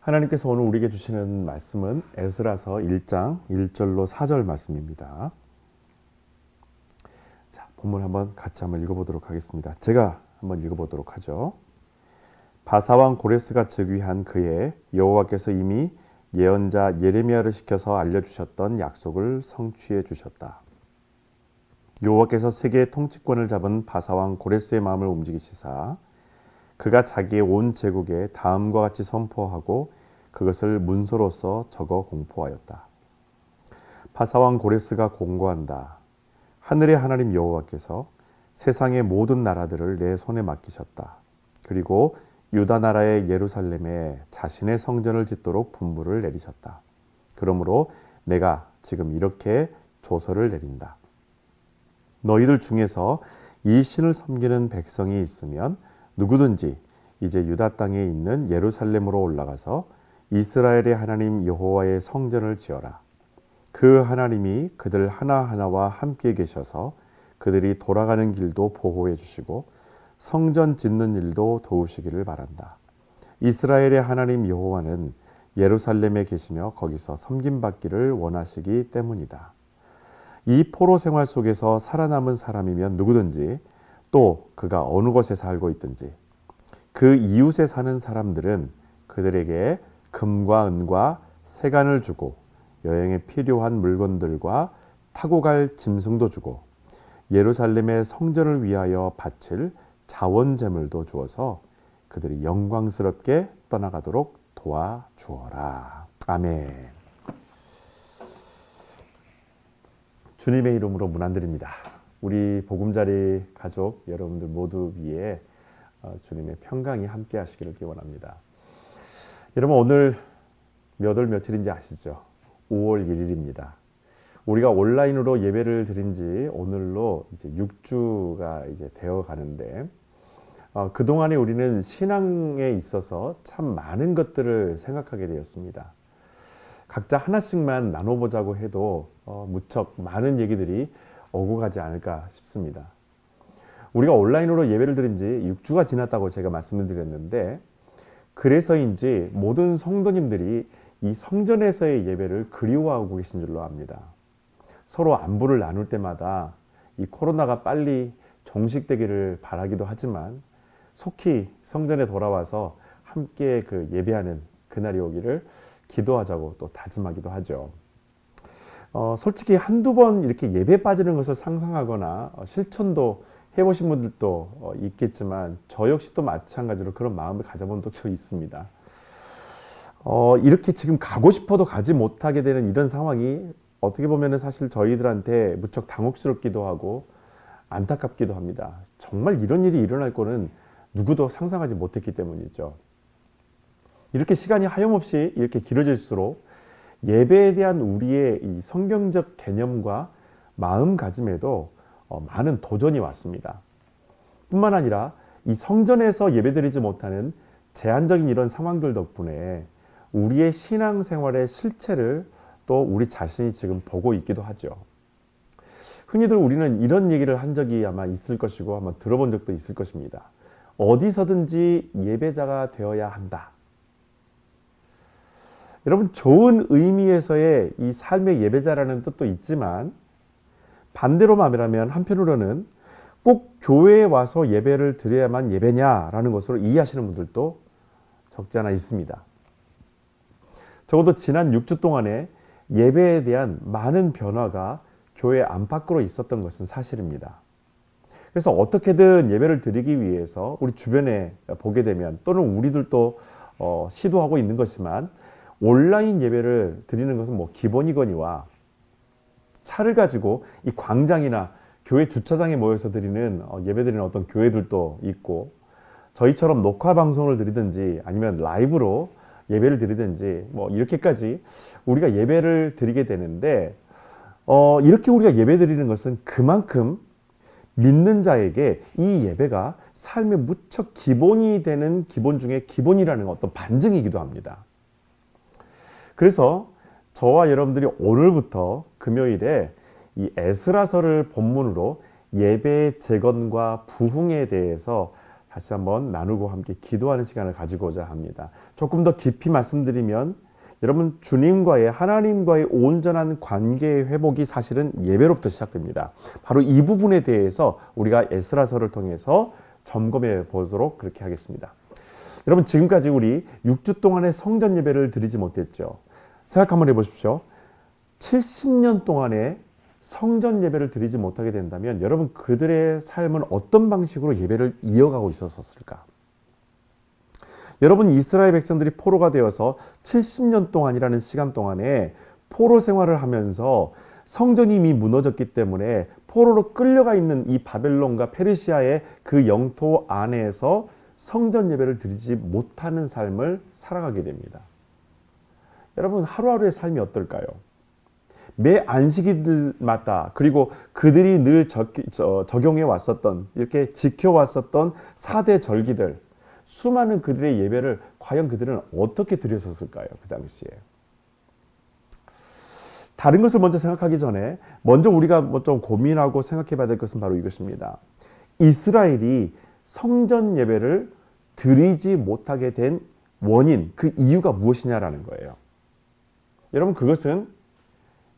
하나님께서 오늘 우리에게 주시는 말씀은 에스라서 1장 1절로 4절 말씀입니다. 자, 본문 같이 한번 읽어보도록 하겠습니다. 제가 한번 읽어보도록 하죠. 바사왕 고레스가 즉위한 그해 여호와께서 이미 예언자 예레미야를 시켜서 알려주셨던 약속을 성취해 주셨다. 여호와께서 세계의 통치권을 잡은 바사왕 고레스의 마음을 움직이시사 그가 자기의 온 제국에 다음과 같이 선포하고 그것을 문서로서 적어 공포하였다. 바사왕 고레스가 공고한다. 하늘의 하나님 여호와께서 세상의 모든 나라들을 내 손에 맡기셨다. 그리고 유다 나라의 예루살렘에 자신의 성전을 짓도록 분부를 내리셨다. 그러므로 내가 지금 이렇게 조서를 내린다. 너희들 중에서 이 신을 섬기는 백성이 있으면 누구든지 이제 유다 땅에 있는 예루살렘으로 올라가서 이스라엘의 하나님 여호와의 성전을 지어라. 그 하나님이 그들 하나하나와 함께 계셔서 그들이 돌아가는 길도 보호해 주시고 성전 짓는 일도 도우시기를 바란다. 이스라엘의 하나님 여호와는 예루살렘에 계시며 거기서 섬김받기를 원하시기 때문이다. 이 포로 생활 속에서 살아남은 사람이면 누구든지 또 그가 어느 곳에 살고 있든지 그 이웃에 사는 사람들은 그들에게 금과 은과 세간을 주고 여행에 필요한 물건들과 타고 갈 짐승도 주고 예루살렘의 성전을 위하여 바칠 자원제물도 주어서 그들이 영광스럽게 떠나가도록 도와주어라. 아멘. 주님의 이름으로 문안드립니다. 우리 보금자리 가족 여러분들 모두 위에 주님의 평강이 함께 하시기를 기원합니다. 여러분 오늘 몇 월 며칠인지 아시죠? 5월 1일입니다. 우리가 온라인으로 예배를 드린 지 오늘로 이제 6주가 이제 되어 가는데 그동안에 우리는 신앙에 있어서 참 많은 것들을 생각하게 되었습니다. 각자 하나씩만 나눠보자고 해도 무척 많은 얘기들이 오고 가지 않을까 싶습니다. 우리가 온라인으로 예배를 드린 지 6주가 지났다고 제가 말씀을 드렸는데 그래서인지 모든 성도님들이 이 성전에서의 예배를 그리워하고 계신 줄로 압니다. 서로 안부를 나눌 때마다 이 코로나가 빨리 종식되기를 바라기도 하지만 속히 성전에 돌아와서 함께 그 예배하는 그날이 오기를 기도하자고 또 다짐하기도 하죠. 솔직히 한두 번 이렇게 예배 빠지는 것을 상상하거나 실천도 해보신 분들도 있겠지만 저 역시도 마찬가지로 그런 마음을 가져본 적이 있습니다. 이렇게 지금 가고 싶어도 가지 못하게 되는 이런 상황이 어떻게 보면 사실 저희들한테 무척 당혹스럽기도 하고 안타깝기도 합니다. 정말 이런 일이 일어날 거는 누구도 상상하지 못했기 때문이죠. 이렇게 시간이 하염없이 이렇게 길어질수록 예배에 대한 우리의 이 성경적 개념과 마음가짐에도 많은 도전이 왔습니다. 뿐만 아니라 이 성전에서 예배드리지 못하는 제한적인 이런 상황들 덕분에 우리의 신앙생활의 실체를 또 우리 자신이 지금 보고 있기도 하죠. 흔히들 우리는 이런 얘기를 한 적이 아마 있을 것이고 한번 들어본 적도 있을 것입니다. 어디서든지 예배자가 되어야 한다. 여러분 좋은 의미에서의 이 삶의 예배자라는 뜻도 있지만 반대로 말하면 한편으로는 꼭 교회에 와서 예배를 드려야만 예배냐라는 것으로 이해하시는 분들도 적지 않아 있습니다. 적어도 지난 6주 동안에 예배에 대한 많은 변화가 교회 안팎으로 있었던 것은 사실입니다. 그래서 어떻게든 예배를 드리기 위해서 우리 주변에 보게 되면 또는 우리들도 시도하고 있는 것이지만 온라인 예배를 드리는 것은 뭐 기본이거니와 차를 가지고 이 광장이나 교회 주차장에 모여서 드리는 예배드리는 어떤 교회들도 있고 저희처럼 녹화 방송을 드리든지 아니면 라이브로 예배를 드리든지 뭐 이렇게까지 우리가 예배를 드리게 되는데 이렇게 우리가 예배 드리는 것은 그만큼 믿는 자에게 이 예배가 삶의 무척 기본이 되는 기본 중에 기본이라는 어떤 반증이기도 합니다. 그래서 저와 여러분들이 오늘부터 금요일에 이 에스라서를 본문으로 예배의 재건과 부흥에 대해서 다시 한번 나누고 함께 기도하는 시간을 가지고자 합니다. 조금 더 깊이 말씀드리면 여러분 주님과의 하나님과의 온전한 관계의 회복이 사실은 예배로부터 시작됩니다. 바로 이 부분에 대해서 우리가 에스라서를 통해서 점검해 보도록 그렇게 하겠습니다. 여러분 지금까지 우리 6주 동안의 성전 예배를 드리지 못했죠. 생각 한번 해보십시오. 70년 동안의 성전 예배를 드리지 못하게 된다면 여러분 그들의 삶은 어떤 방식으로 예배를 이어가고 있었을까? 여러분 이스라엘 백성들이 포로가 되어서 70년 동안이라는 시간 동안에 포로 생활을 하면서 성전이 이미 무너졌기 때문에 포로로 끌려가 있는 이 바벨론과 페르시아의 그 영토 안에서 성전 예배를 드리지 못하는 삶을 살아가게 됩니다. 여러분 하루하루의 삶이 어떨까요? 매 안식일마다 그리고 그들이 늘 적용해 왔었던 이렇게 지켜왔었던 4대 절기들 수많은 그들의 예배를 과연 그들은 어떻게 드렸었을까요? 그 당시에. 다른 것을 먼저 생각하기 전에 먼저 우리가 좀 고민하고 생각해 봐야 될 것은 바로 이것입니다. 이스라엘이 성전 예배를 드리지 못하게 된 원인, 그 이유가 무엇이냐라는 거예요. 여러분 그것은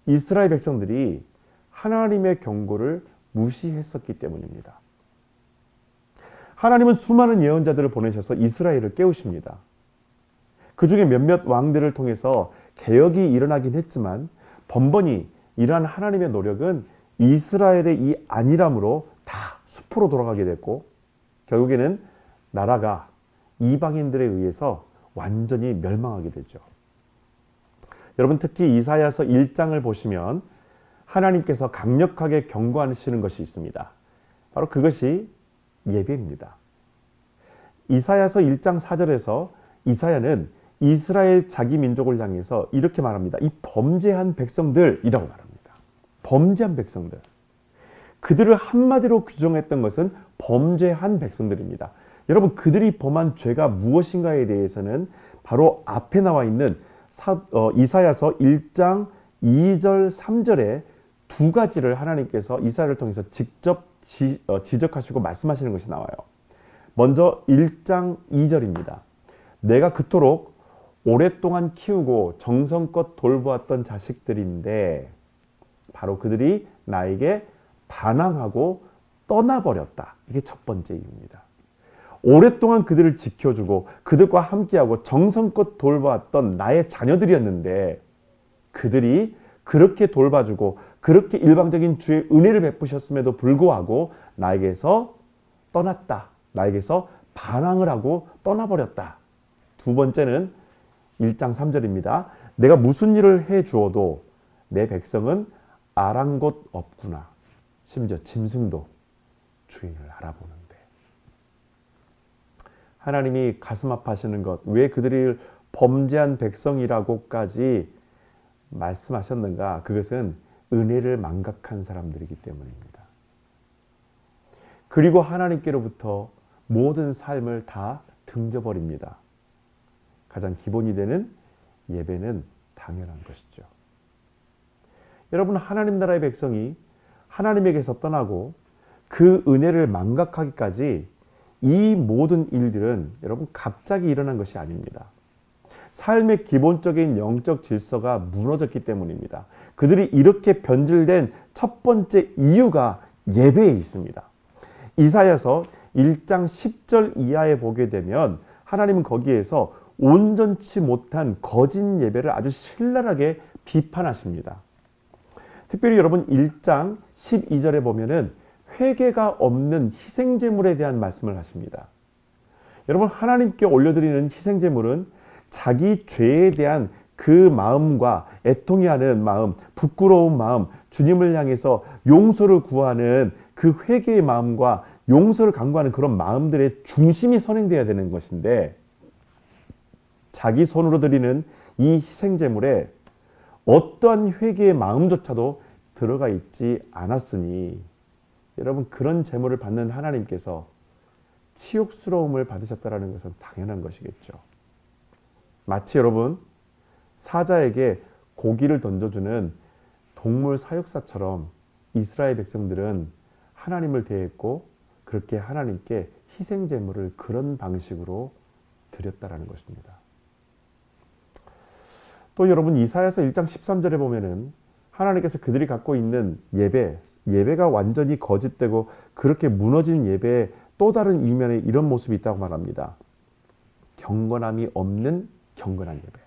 이스라엘 백성들이 하나님의 경고를 무시했었기 때문입니다. 하나님은 수많은 예언자들을 보내셔서 이스라엘을 깨우십니다. 그 중에 몇몇 왕들을 통해서 개혁이 일어나긴 했지만 번번이 이러한 하나님의 노력은 이스라엘의 이 안일함으로 다 수포로 돌아가게 됐고 결국에는 나라가 이방인들에 의해서 완전히 멸망하게 되죠. 여러분 특히 이사야서 1장을 보시면 하나님께서 강력하게 경고하시는 것이 있습니다. 바로 그것이 예배입니다. 이사야서 1장 4절에서 이사야는 이스라엘 자기 민족을 향해서 이렇게 말합니다. 이 범죄한 백성들이라고 말합니다. 범죄한 백성들. 그들을 한마디로 규정했던 것은 범죄한 백성들입니다. 여러분 그들이 범한 죄가 무엇인가에 대해서는 바로 앞에 나와 있는 이사야서 1장 2절 3절에 두 가지를 하나님께서 이사야를 통해서 직접 지적하시고 말씀하시는 것이 나와요. 먼저 1장 2절입니다. 내가 그토록 오랫동안 키우고 정성껏 돌보았던 자식들인데 바로 그들이 나에게 반항하고 떠나버렸다. 이게 첫 번째 이유입니다. 오랫동안 그들을 지켜주고 그들과 함께하고 정성껏 돌보았던 나의 자녀들이었는데 그들이 그렇게 돌봐주고 그렇게 일방적인 주의 은혜를 베푸셨음에도 불구하고 나에게서 떠났다. 나에게서 반항을 하고 떠나버렸다. 두 번째는 1장 3절입니다. 내가 무슨 일을 해 주어도 내 백성은 아랑곳 없구나. 심지어 짐승도 주인을 알아보는데. 하나님이 가슴 아파하시는 것, 왜 그들이 범죄한 백성이라고까지 말씀하셨는가? 그것은 은혜를 망각한 사람들이기 때문입니다. 그리고 하나님께로부터 모든 삶을 다 등져버립니다. 가장 기본이 되는 예배는 당연한 것이죠. 여러분 하나님 나라의 백성이 하나님에게서 떠나고 그 은혜를 망각하기까지 이 모든 일들은 여러분 갑자기 일어난 것이 아닙니다. 삶의 기본적인 영적 질서가 무너졌기 때문입니다. 그들이 이렇게 변질된 첫 번째 이유가 예배에 있습니다. 이사야서 1장 10절 이하에 보게 되면 하나님은 거기에서 온전치 못한 거짓 예배를 아주 신랄하게 비판하십니다. 특별히 여러분 1장 12절에 보면은 회개가 없는 희생제물에 대한 말씀을 하십니다. 여러분 하나님께 올려드리는 희생제물은 자기 죄에 대한 그 마음과 애통해하는 마음, 부끄러운 마음, 주님을 향해서 용서를 구하는 그 회개의 마음과 용서를 간구하는 그런 마음들의 중심이 선행되어야 되는 것인데 자기 손으로 드리는 이 희생제물에 어떠한 회개의 마음조차도 들어가 있지 않았으니 여러분 그런 제물을 받는 하나님께서 치욕스러움을 받으셨다는 것은 당연한 것이겠죠. 마치 여러분 사자에게 고기를 던져주는 동물 사육사처럼 이스라엘 백성들은 하나님을 대했고 그렇게 하나님께 희생 제물을 그런 방식으로 드렸다라는 것입니다. 또 여러분 이사야서 1장 13절에 보면은 하나님께서 그들이 갖고 있는 예배가 완전히 거짓되고 그렇게 무너진 예배의 또 다른 이면에 이런 모습이 있다고 말합니다. 경건함이 없는 경건한 예배.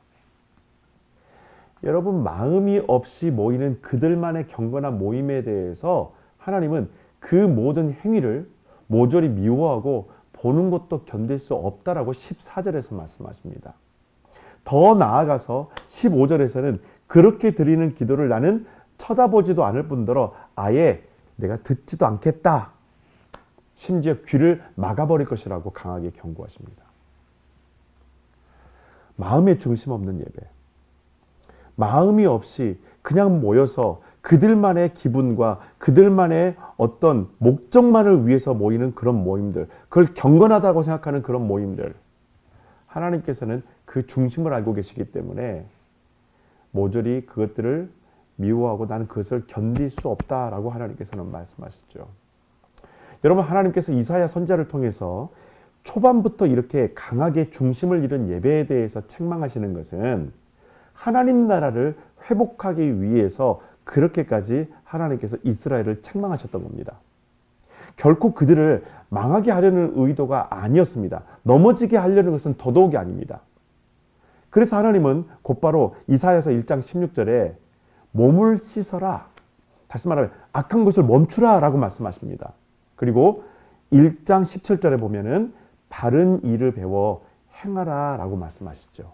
여러분 마음이 없이 모이는 그들만의 경건한 모임에 대해서 하나님은 그 모든 행위를 모조리 미워하고 보는 것도 견딜 수 없다라고 14절에서 말씀하십니다. 더 나아가서 15절에서는 그렇게 드리는 기도를 나는 쳐다보지도 않을 뿐더러 아예 내가 듣지도 않겠다. 심지어 귀를 막아버릴 것이라고 강하게 경고하십니다. 마음의 중심 없는 예배. 마음이 없이 그냥 모여서 그들만의 기분과 그들만의 어떤 목적만을 위해서 모이는 그런 모임들, 그걸 경건하다고 생각하는 그런 모임들, 하나님께서는 그 중심을 알고 계시기 때문에 모조리 그것들을 미워하고 나는 그것을 견딜 수 없다라고 하나님께서는 말씀하시죠. 여러분 하나님께서 이사야 선지자를 통해서 초반부터 이렇게 강하게 중심을 잃은 예배에 대해서 책망하시는 것은 하나님 나라를 회복하기 위해서 그렇게까지 하나님께서 이스라엘을 책망하셨던 겁니다. 결코 그들을 망하게 하려는 의도가 아니었습니다. 넘어지게 하려는 것은 더더욱이 아닙니다. 그래서 하나님은 곧바로 이사야서 1장 16절에 몸을 씻어라. 다시 말하면 악한 것을 멈추라 라고 말씀하십니다. 그리고 1장 17절에 보면은 바른 일을 배워 행하라 라고 말씀하시죠.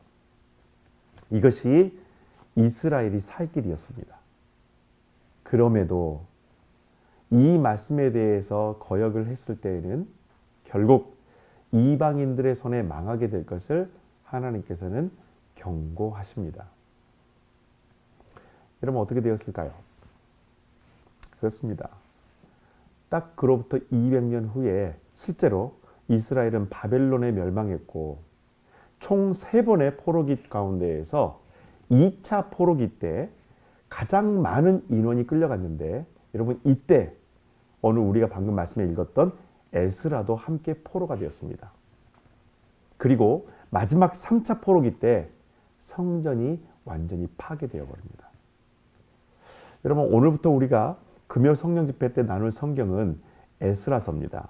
이것이 이스라엘이 살 길이었습니다. 그럼에도 이 말씀에 대해서 거역을 했을 때에는 결국 이방인들의 손에 망하게 될 것을 하나님께서는 경고하십니다. 여러분 어떻게 되었을까요? 그렇습니다. 딱 그로부터 200년 후에 실제로 이스라엘은 바벨론에 멸망했고 총 3번의 포로기 가운데에서 2차 포로기 때 가장 많은 인원이 끌려갔는데 여러분 이때 오늘 우리가 방금 말씀에 읽었던 에스라도 함께 포로가 되었습니다. 그리고 마지막 3차 포로기 때 성전이 완전히 파괴되어 버립니다. 여러분 오늘부터 우리가 금요 성령 집회 때 나눌 성경은 에스라서입니다.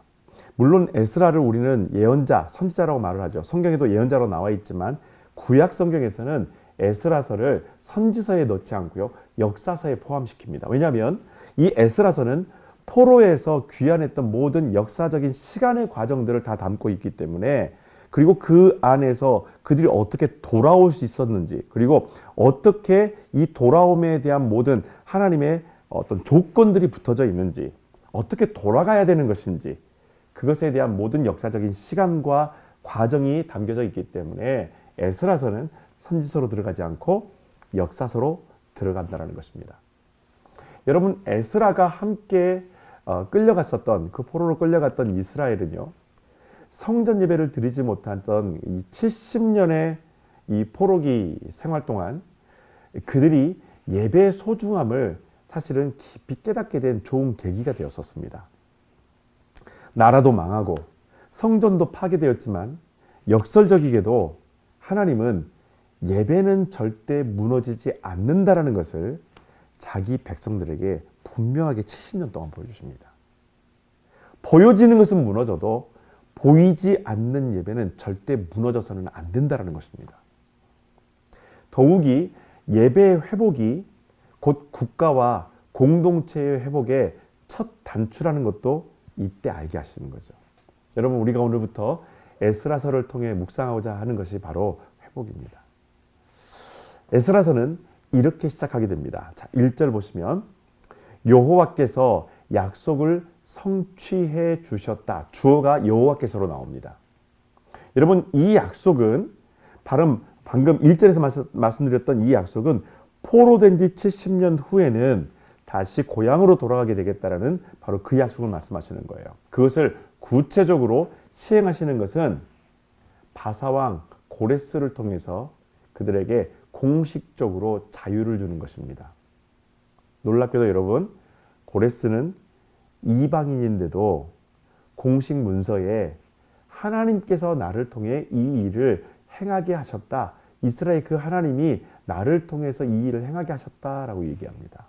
물론 에스라를 우리는 예언자, 선지자라고 말을 하죠. 성경에도 예언자로 나와 있지만 구약 성경에서는 에스라서를 선지서에 넣지 않고요. 역사서에 포함시킵니다. 왜냐하면 이 에스라서는 포로에서 귀환했던 모든 역사적인 시간의 과정들을 다 담고 있기 때문에 그리고 그 안에서 그들이 어떻게 돌아올 수 있었는지 그리고 어떻게 이 돌아옴에 대한 모든 하나님의 어떤 조건들이 붙어져 있는지 어떻게 돌아가야 되는 것인지 그것에 대한 모든 역사적인 시간과 과정이 담겨져 있기 때문에 에스라서는 선지서로 들어가지 않고 역사서로 들어간다는 것입니다. 여러분 에스라가 함께 끌려갔었던 그 포로로 끌려갔던 이스라엘은요. 성전 예배를 드리지 못했던 이 70년의 이 포로기 생활 동안 그들이 예배의 소중함을 사실은 깊이 깨닫게 된 좋은 계기가 되었었습니다. 나라도 망하고 성전도 파괴되었지만 역설적이게도 하나님은 예배는 절대 무너지지 않는다라는 것을 자기 백성들에게 분명하게 70년 동안 보여주십니다. 보여지는 것은 무너져도 보이지 않는 예배는 절대 무너져서는 안 된다는 것입니다. 더욱이 예배의 회복이 곧 국가와 공동체의 회복의 첫 단추라는 것도 이때 알게 하시는 거죠. 여러분 우리가 오늘부터 에스라서를 통해 묵상하고자 하는 것이 바로 회복입니다. 에스라서는 이렇게 시작하게 됩니다. 자, 1절 보시면 여호와께서 약속을 성취해 주셨다. 주어가 여호와께서로 나옵니다. 여러분 이 약속은 방금 1절에서 말씀드렸던 이 약속은 포로된 지 70년 후에는 다시 고향으로 돌아가게 되겠다라는 바로 그 약속을 말씀하시는 거예요. 그것을 구체적으로 시행하시는 것은 바사왕 고레스를 통해서 그들에게 공식적으로 자유를 주는 것입니다. 놀랍게도 여러분 고레스는 이방인인데도 공식 문서에 하나님께서 나를 통해 이 일을 행하게 하셨다. 이스라엘 그 하나님이 나를 통해서 이 일을 행하게 하셨다라고 얘기합니다.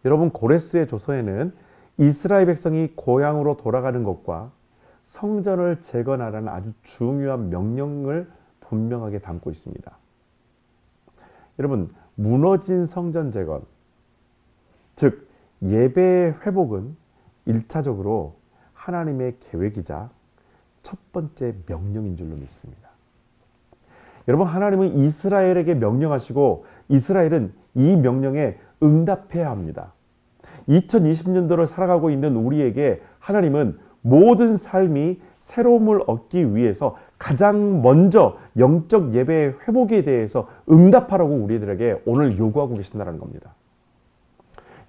여러분, 고레스의 조서에는 이스라엘 백성이 고향으로 돌아가는 것과 성전을 재건하라는 아주 중요한 명령을 분명하게 담고 있습니다. 여러분, 무너진 성전 재건, 즉 예배의 회복은 1차적으로 하나님의 계획이자 첫 번째 명령인 줄로 믿습니다. 여러분, 하나님은 이스라엘에게 명령하시고 이스라엘은 이 명령에 응답해야 합니다. 2020년도를 살아가고 있는 우리에게 하나님은 모든 삶이 새로움을 얻기 위해서 가장 먼저 영적 예배의 회복에 대해서 응답하라고 우리들에게 오늘 요구하고 계신다는 겁니다.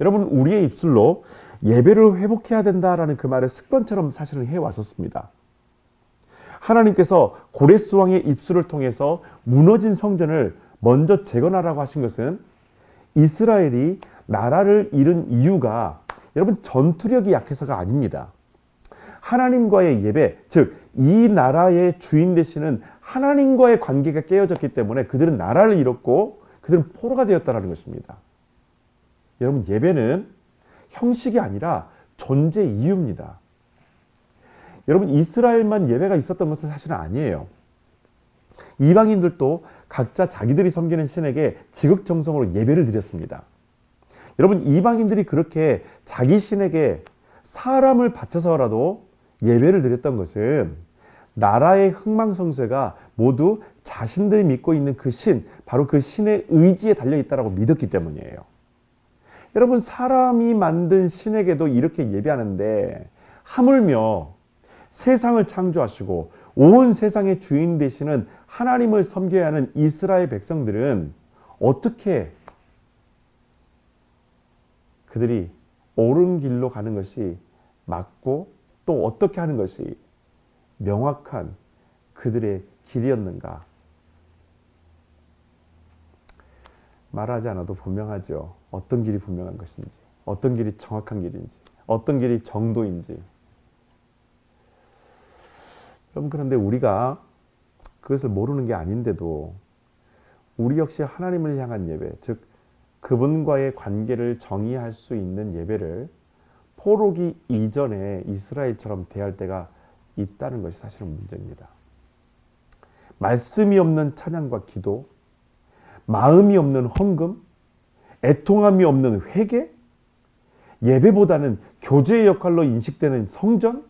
여러분, 우리의 입술로 예배를 회복해야 된다라는 그 말을 습관처럼 사실은 해왔었습니다. 하나님께서 고레스 왕의 입술을 통해서 무너진 성전을 먼저 재건하라고 하신 것은 이스라엘이 나라를 잃은 이유가 여러분 전투력이 약해서가 아닙니다. 하나님과의 예배, 즉 이 나라의 주인 되시는 하나님과의 관계가 깨어졌기 때문에 그들은 나라를 잃었고 그들은 포로가 되었다는 것입니다. 여러분, 예배는 형식이 아니라 존재 이유입니다. 여러분, 이스라엘만 예배가 있었던 것은 사실은 아니에요. 이방인들도 각자 자기들이 섬기는 신에게 지극정성으로 예배를 드렸습니다. 여러분, 이방인들이 그렇게 자기 신에게 사람을 바쳐서라도 예배를 드렸던 것은 나라의 흥망성쇠가 모두 자신들이 믿고 있는 그 신, 바로 그 신의 의지에 달려있다고 믿었기 때문이에요. 여러분, 사람이 만든 신에게도 이렇게 예배하는데 하물며 세상을 창조하시고 온 세상의 주인 되시는 하나님을 섬겨야 하는 이스라엘 백성들은 어떻게 그들이 옳은 길로 가는 것이 맞고 또 어떻게 하는 것이 명확한 그들의 길이었는가? 말하지 않아도 분명하죠. 어떤 길이 분명한 것인지, 어떤 길이 정확한 길인지, 어떤 길이 정도인지. 여러분, 그런데 우리가 그것을 모르는 게 아닌데도 우리 역시 하나님을 향한 예배, 즉 그분과의 관계를 정의할 수 있는 예배를 포로기 이전에 이스라엘처럼 대할 때가 있다는 것이 사실은 문제입니다. 말씀이 없는 찬양과 기도, 마음이 없는 헌금, 애통함이 없는 회개, 예배보다는 교제의 역할로 인식되는 성전.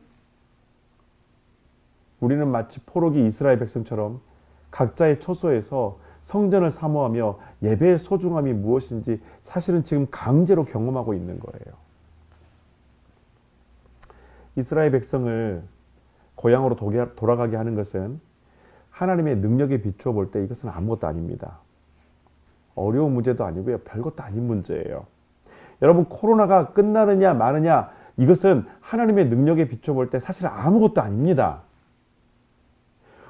우리는 마치 포로기 이스라엘 백성처럼 각자의 처소에서 성전을 사모하며 예배의 소중함이 무엇인지 사실은 지금 강제로 경험하고 있는 거예요. 이스라엘 백성을 고향으로 돌아가게 하는 것은 하나님의 능력에 비추어 볼 때 이것은 아무것도 아닙니다. 어려운 문제도 아니고요. 별것도 아닌 문제예요. 여러분, 코로나가 끝나느냐 마느냐 이것은 하나님의 능력에 비추어 볼 때 사실 아무것도 아닙니다.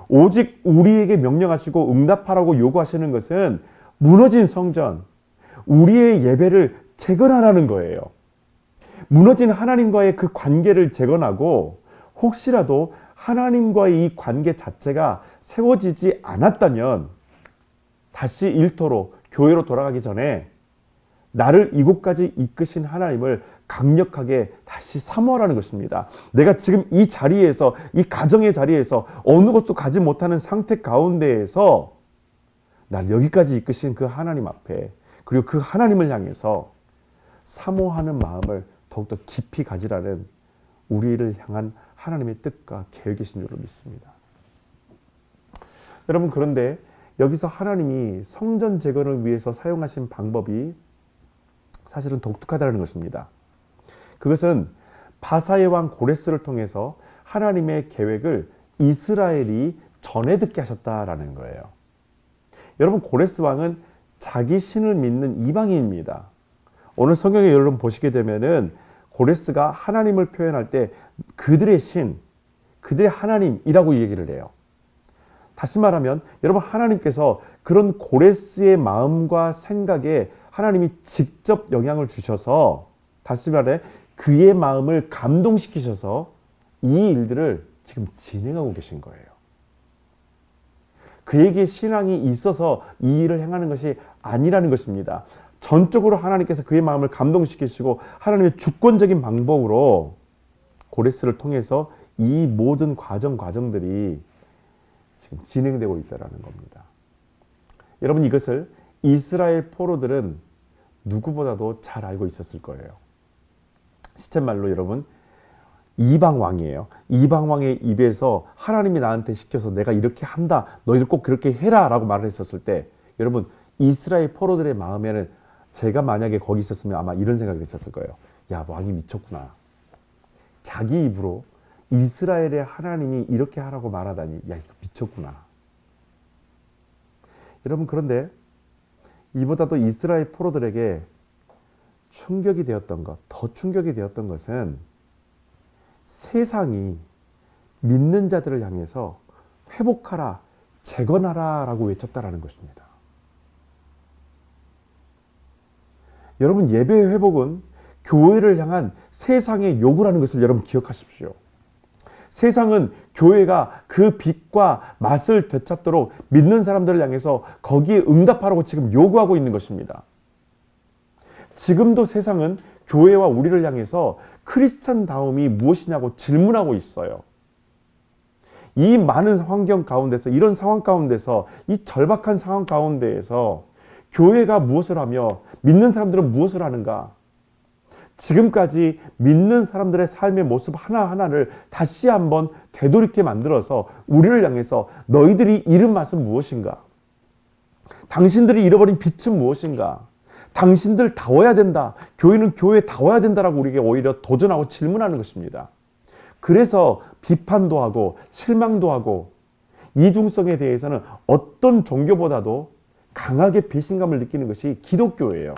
오직 우리에게 명령하시고 응답하라고 요구하시는 것은 무너진 성전, 우리의 예배를 재건하라는 거예요. 무너진 하나님과의 그 관계를 재건하고 혹시라도 하나님과의 이 관계 자체가 세워지지 않았다면 다시 일터로 교회로 돌아가기 전에 나를 이곳까지 이끄신 하나님을 강력하게 다시 사모하라는 것입니다. 내가 지금 이 자리에서, 이 가정의 자리에서 어느 것도 가지 못하는 상태 가운데에서 날 여기까지 이끄신 그 하나님 앞에, 그리고 그 하나님을 향해서 사모하는 마음을 더욱더 깊이 가지라는 우리를 향한 하나님의 뜻과 계획이신 줄로 믿습니다. 여러분, 그런데 여기서 하나님이 성전 재건을 위해서 사용하신 방법이 사실은 독특하다는 것입니다. 그것은 바사의 왕 고레스를 통해서 하나님의 계획을 이스라엘이 전해 듣게 하셨다라는 거예요. 여러분, 고레스 왕은 자기 신을 믿는 이방인입니다. 오늘 성경에 여러분 보시게 되면은 고레스가 하나님을 표현할 때 그들의 신, 그들의 하나님이라고 얘기를 해요. 다시 말하면 여러분, 하나님께서 그런 고레스의 마음과 생각에 하나님이 직접 영향을 주셔서, 다시 말해 그의 마음을 감동시키셔서 이 일들을 지금 진행하고 계신 거예요. 그에게 신앙이 있어서 이 일을 행하는 것이 아니라는 것입니다. 전적으로 하나님께서 그의 마음을 감동시키시고 하나님의 주권적인 방법으로 고레스를 통해서 이 모든 과정들이 지금 진행되고 있다는 겁니다. 여러분, 이것을 이스라엘 포로들은 누구보다도 잘 알고 있었을 거예요. 시쳇말로 여러분, 이방 왕이에요. 이방 왕의 입에서 하나님이 나한테 시켜서 내가 이렇게 한다, 너희들 꼭 그렇게 해라 라고 말을 했었을 때, 여러분, 이스라엘 포로들의 마음에는 제가 만약에 거기 있었으면 아마 이런 생각이 있었을 거예요. 야, 왕이 미쳤구나. 자기 입으로 이스라엘의 하나님이 이렇게 하라고 말하다니, 야, 이거 미쳤구나. 여러분, 그런데 이보다도 이스라엘 포로들에게 충격이 되었던 것, 더 충격이 되었던 것은 세상이 믿는 자들을 향해서 회복하라, 재건하라 라고 외쳤다라는 것입니다. 여러분, 예배의 회복은 교회를 향한 세상의 요구라는 것을 여러분 기억하십시오. 세상은 교회가 그 빛과 맛을 되찾도록 믿는 사람들을 향해서 거기에 응답하라고 지금 요구하고 있는 것입니다. 지금도 세상은 교회와 우리를 향해서 크리스찬다움이 무엇이냐고 질문하고 있어요. 이 많은 환경 가운데서, 이런 상황 가운데서, 이 절박한 상황 가운데에서 교회가 무엇을 하며 믿는 사람들은 무엇을 하는가? 지금까지 믿는 사람들의 삶의 모습 하나하나를 다시 한번 되돌이게 만들어서 우리를 향해서 너희들이 잃은 맛은 무엇인가? 당신들이 잃어버린 빛은 무엇인가? 당신들 다워야 된다. 교회는 교회에 다워야 된다라고 우리에게 오히려 도전하고 질문하는 것입니다. 그래서 비판도 하고 실망도 하고 이중성에 대해서는 어떤 종교보다도 강하게 배신감을 느끼는 것이 기독교예요.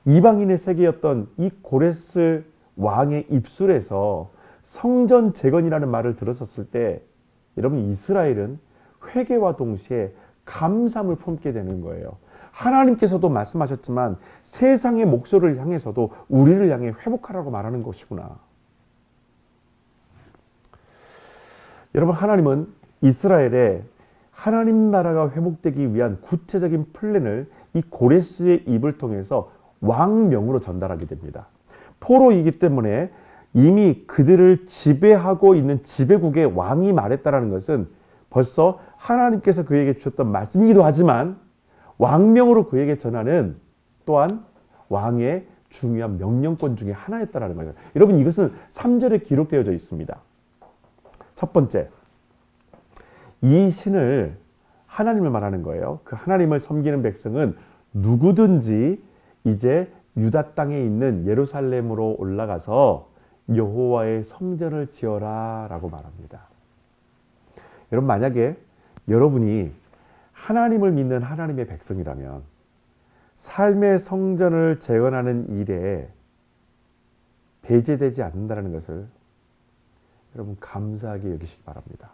이방인의 세계였던 이 고레스 왕의 입술에서 성전 재건이라는 말을 들었었을 때 여러분, 이스라엘은 회개와 동시에 감사함을 품게 되는 거예요. 하나님께서도 말씀하셨지만 세상의 목소리를 향해서도 우리를 향해 회복하라고 말하는 것이구나. 여러분, 하나님은 이스라엘에 하나님 나라가 회복되기 위한 구체적인 플랜을 이 고레스의 입을 통해서 왕명으로 전달하게 됩니다. 포로이기 때문에 이미 그들을 지배하고 있는 지배국의 왕이 말했다라는 것은 벌써 하나님께서 그에게 주셨던 말씀이기도 하지만 왕명으로 그에게 전하는 또한 왕의 중요한 명령권 중에 하나였다라는 거예요. 여러분, 이것은 3절에 기록되어져 있습니다. 첫 번째, 이 신을, 하나님을 말하는 거예요. 그 하나님을 섬기는 백성은 누구든지 이제 유다 땅에 있는 예루살렘으로 올라가서 여호와의 성전을 지어라 라고 말합니다. 여러분, 만약에 여러분이 하나님을 믿는 하나님의 백성이라면 삶의 성전을 재건하는 일에 배제되지 않는다는 것을 여러분 감사하게 여기시기 바랍니다.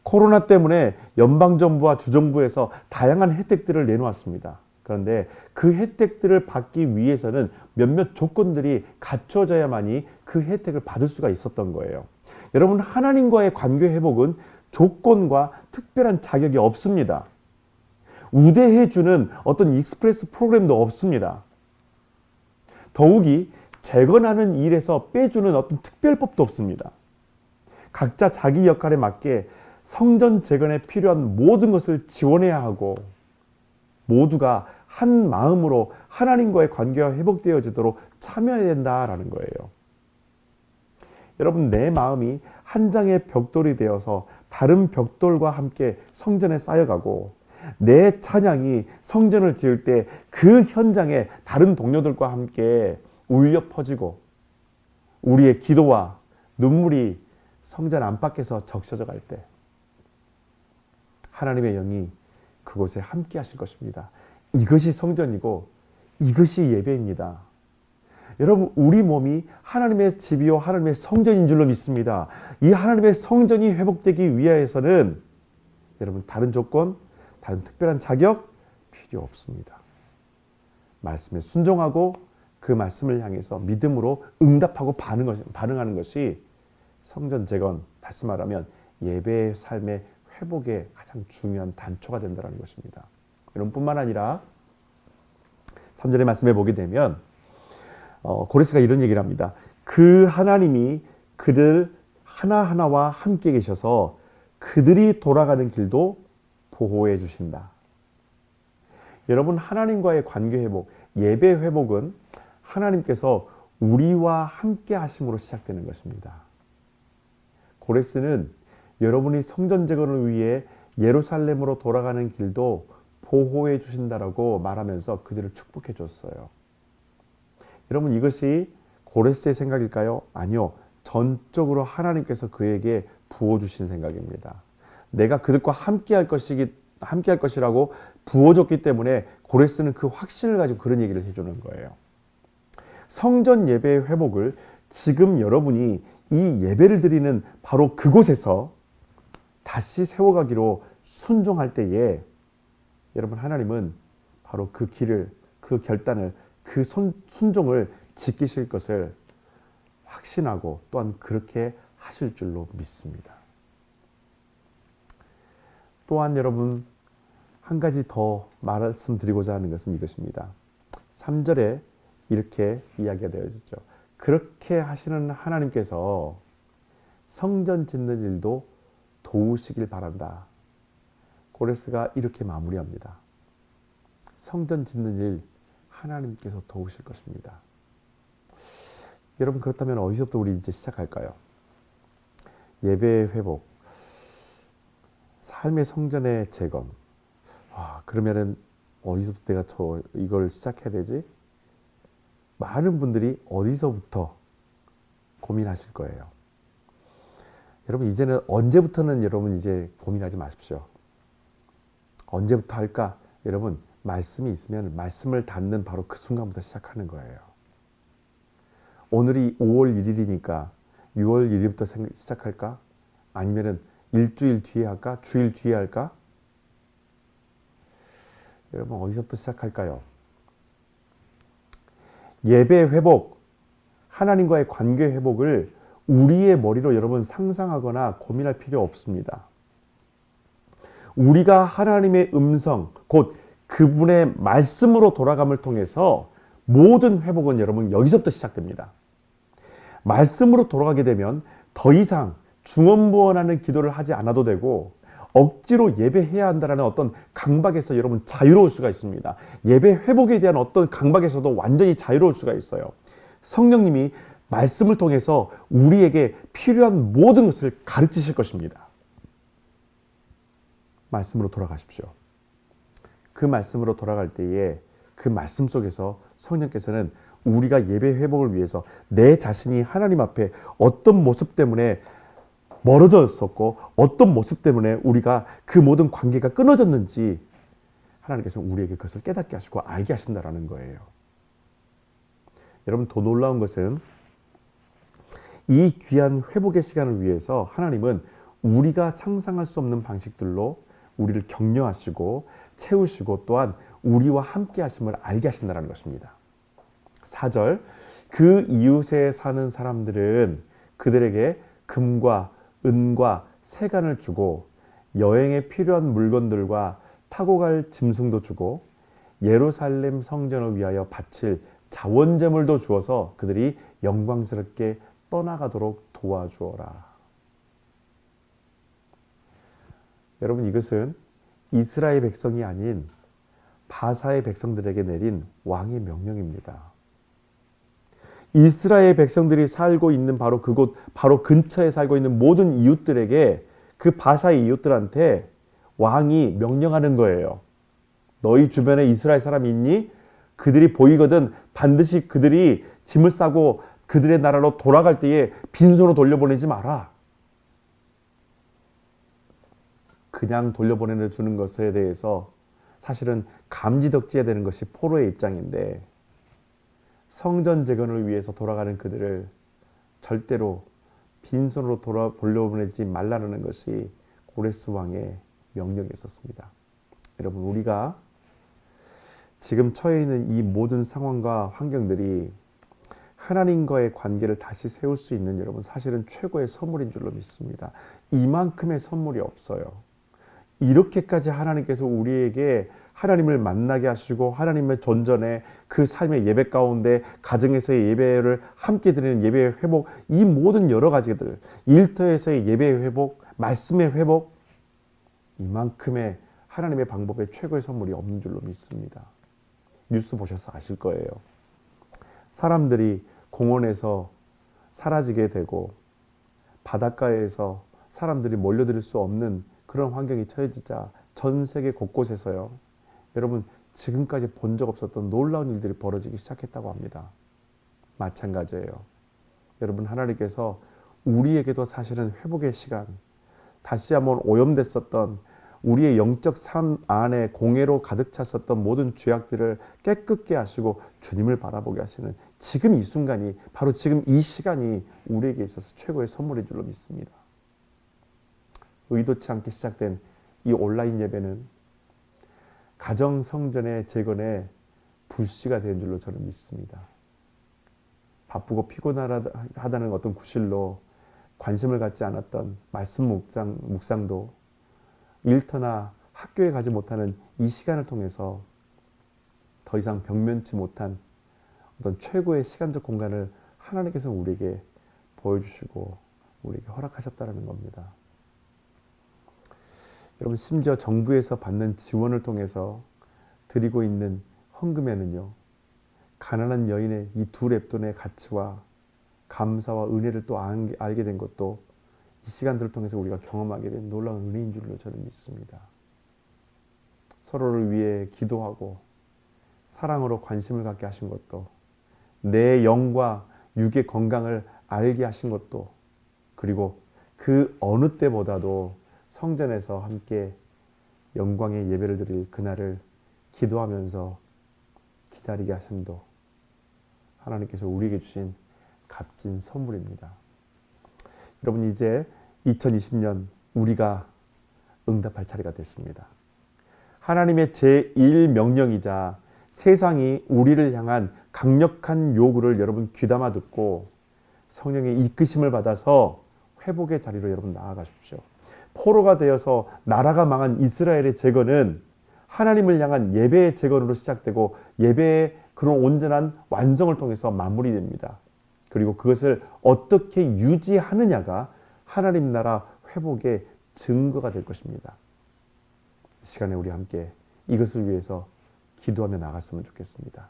코로나 때문에 연방정부와 주정부에서 다양한 혜택들을 내놓았습니다. 그런데 그 혜택들을 받기 위해서는 몇몇 조건들이 갖춰져야만이 그 혜택을 받을 수가 있었던 거예요. 여러분, 하나님과의 관계 회복은 조건과 특별한 자격이 없습니다. 우대해주는 어떤 익스프레스 프로그램도 없습니다. 더욱이 재건하는 일에서 빼주는 어떤 특별법도 없습니다. 각자 자기 역할에 맞게 성전 재건에 필요한 모든 것을 지원해야 하고 모두가 한 마음으로 하나님과의 관계가 회복되어지도록 참여해야 된다라는 거예요. 여러분, 내 마음이 한 장의 벽돌이 되어서 다른 벽돌과 함께 성전에 쌓여가고 내 찬양이 성전을 지을 때 그 현장에 다른 동료들과 함께 울려 퍼지고 우리의 기도와 눈물이 성전 안팎에서 적셔져 갈 때 하나님의 영이 그곳에 함께 하실 것입니다. 이것이 성전이고 이것이 예배입니다. 여러분, 우리 몸이 하나님의 집이요 하나님의 성전인 줄로 믿습니다. 이 하나님의 성전이 회복되기 위해서는 여러분, 다른 조건, 다른 특별한 자격 필요 없습니다. 말씀에 순종하고 그 말씀을 향해서 믿음으로 응답하고 반응하는 것이 성전 재건, 다시 말하면 예배의 삶의 회복의 가장 중요한 단초가 된다는 것입니다. 여러분뿐만 아니라 3절의 말씀에 보게 되면 고레스가 이런 얘기를 합니다. 그 하나님이 그들 하나하나와 함께 계셔서 그들이 돌아가는 길도 보호해 주신다. 여러분, 하나님과의 관계 회복, 예배 회복은 하나님께서 우리와 함께 하심으로 시작되는 것입니다. 고레스는 여러분이 성전 재건을 위해 예루살렘으로 돌아가는 길도 보호해 주신다라고 말하면서 그들을 축복해 줬어요. 여러분, 이것이 고레스의 생각일까요? 아니요. 전적으로 하나님께서 그에게 부어주신 생각입니다. 내가 그들과 함께 할 것이라고 부어줬기 때문에 고레스는 그 확신을 가지고 그런 얘기를 해주는 거예요. 성전 예배의 회복을 지금 여러분이 이 예배를 드리는 바로 그곳에서 다시 세워가기로 순종할 때에 여러분, 하나님은 바로 그 길을, 그 결단을, 그 순종을 지키실 것을 확신하고 또한 그렇게 하실 줄로 믿습니다. 또한 여러분, 한 가지 더 말씀드리고자 하는 것은 이것입니다. 3절에 이렇게 이야기가 되어지죠. 그렇게 하시는 하나님께서 성전 짓는 일도 도우시길 바란다. 고레스가 이렇게 마무리합니다. 성전 짓는 일 하나님께서 도우실 것입니다. 여러분, 그렇다면 어디서부터 우리 이제 시작할까요? 예배의 회복, 삶의 성전의 재건. 그러면은 어디서부터 내가 이걸 시작해야 되지? 많은 분들이 어디서부터 고민하실 거예요. 여러분, 이제는 언제부터는 여러분 이제 고민하지 마십시오. 언제부터 할까? 여러분, 말씀이 있으면 말씀을 닫는 바로 그 순간부터 시작하는 거예요. 오늘이 5월 1일이니까 6월 1일부터 시작할까? 아니면은 일주일 뒤에 할까? 주일 뒤에 할까? 여러분, 어디서부터 시작할까요? 예배 회복, 하나님과의 관계 회복을 우리의 머리로 여러분 상상하거나 고민할 필요 없습니다. 우리가 하나님의 음성, 곧 그분의 말씀으로 돌아감을 통해서 모든 회복은 여러분 여기서부터 시작됩니다. 말씀으로 돌아가게 되면 더 이상 중언부언하는 기도를 하지 않아도 되고 억지로 예배해야 한다는 어떤 강박에서 여러분 자유로울 수가 있습니다. 예배 회복에 대한 어떤 강박에서도 완전히 자유로울 수가 있어요. 성령님이 말씀을 통해서 우리에게 필요한 모든 것을 가르치실 것입니다. 말씀으로 돌아가십시오. 그 말씀으로 돌아갈 때에 그 말씀 속에서 성령께서는 우리가 예배 회복을 위해서 내 자신이 하나님 앞에 어떤 모습 때문에 멀어져 있었고 어떤 모습 때문에 우리가 그 모든 관계가 끊어졌는지 하나님께서는 우리에게 그것을 깨닫게 하시고 알게 하신다는 거예요. 여러분, 더 놀라운 것은 이 귀한 회복의 시간을 위해서 하나님은 우리가 상상할 수 없는 방식들로 우리를 격려하시고 채우시고 또한 우리와 함께 하심을 알게 하신다는 것입니다. 4절, 그 이웃에 사는 사람들은 그들에게 금과 은과 세간을 주고 여행에 필요한 물건들과 타고 갈 짐승도 주고 예루살렘 성전을 위하여 바칠 자원제물도 주어서 그들이 영광스럽게 떠나가도록 도와주어라. 여러분, 이것은 이스라엘 백성이 아닌 바사의 백성들에게 내린 왕의 명령입니다. 이스라엘 백성들이 살고 있는 바로 그곳, 바로 근처에 살고 있는 모든 이웃들에게, 그 바사의 이웃들한테 왕이 명령하는 거예요. 너희 주변에 이스라엘 사람이 있니? 그들이 보이거든 반드시 그들이 짐을 싸고 그들의 나라로 돌아갈 때에 빈손으로 돌려보내지 마라. 그냥 돌려보내 주는 것에 대해서 사실은 감지덕지해야 되는 것이 포로의 입장인데, 성전 재건을 위해서 돌아가는 그들을 절대로 빈손으로 돌려보내지 말라는 것이 고레스 왕의 명령이었습니다. 여러분, 우리가 지금 처해 있는 이 모든 상황과 환경들이 하나님과의 관계를 다시 세울 수 있는 여러분 사실은 최고의 선물인 줄로 믿습니다. 이만큼의 선물이 없어요. 이렇게까지 하나님께서 우리에게 하나님을 만나게 하시고 하나님의 존전에 그 삶의 예배 가운데 가정에서의 예배를 함께 드리는 예배의 회복, 이 모든 여러 가지들, 일터에서의 예배의 회복, 말씀의 회복, 이만큼의 하나님의 방법의 최고의 선물이 없는 줄로 믿습니다. 뉴스 보셔서 아실 거예요. 사람들이 공원에서 사라지게 되고 바닷가에서 사람들이 몰려들 수 없는 그런 환경이 처해지자 전 세계 곳곳에서요. 여러분 지금까지 본 적 없었던 놀라운 일들이 벌어지기 시작했다고 합니다. 마찬가지예요. 여러분 하나님께서 우리에게도 사실은 회복의 시간, 다시 한번 오염됐었던 우리의 영적 삶 안에 공해로 가득 찼었던 모든 죄악들을 깨끗게 하시고 주님을 바라보게 하시는 지금 이 순간이 바로 지금 이 시간이 우리에게 있어서 최고의 선물인 줄로 믿습니다. 의도치 않게 시작된 이 온라인 예배는 가정 성전의 재건에 불씨가 된 줄로 저는 믿습니다. 바쁘고 피곤하다는 어떤 구실로 관심을 갖지 않았던 말씀 묵상도 일터나 학교에 가지 못하는 이 시간을 통해서 더 이상 병면치 못한 어떤 최고의 시간적 공간을 하나님께서 우리에게 보여주시고 우리에게 허락하셨다는 겁니다. 여러분 심지어 정부에서 받는 지원을 통해서 드리고 있는 헌금에는요. 가난한 여인의 이 두 렙돈의 가치와 감사와 은혜를 또 알게 된 것도 이 시간들을 통해서 우리가 경험하게 된 놀라운 은혜인 줄로 저는 믿습니다. 서로를 위해 기도하고 사랑으로 관심을 갖게 하신 것도 내 영과 육의 건강을 알게 하신 것도 그리고 그 어느 때보다도 성전에서 함께 영광의 예배를 드릴 그날을 기도하면서 기다리게 하심도 하나님께서 우리에게 주신 값진 선물입니다. 여러분 이제 2020년 우리가 응답할 차례가 됐습니다. 하나님의 제1명령이자 세상이 우리를 향한 강력한 요구를 여러분 귀담아 듣고 성령의 이끄심을 받아서 회복의 자리로 여러분 나아가십시오. 포로가 되어서 나라가 망한 이스라엘의 재건은 하나님을 향한 예배의 재건으로 시작되고 예배의 그런 온전한 완성을 통해서 마무리됩니다. 그리고 그것을 어떻게 유지하느냐가 하나님 나라 회복의 증거가 될 것입니다. 이 시간에 우리 함께 이것을 위해서 기도하며 나갔으면 좋겠습니다.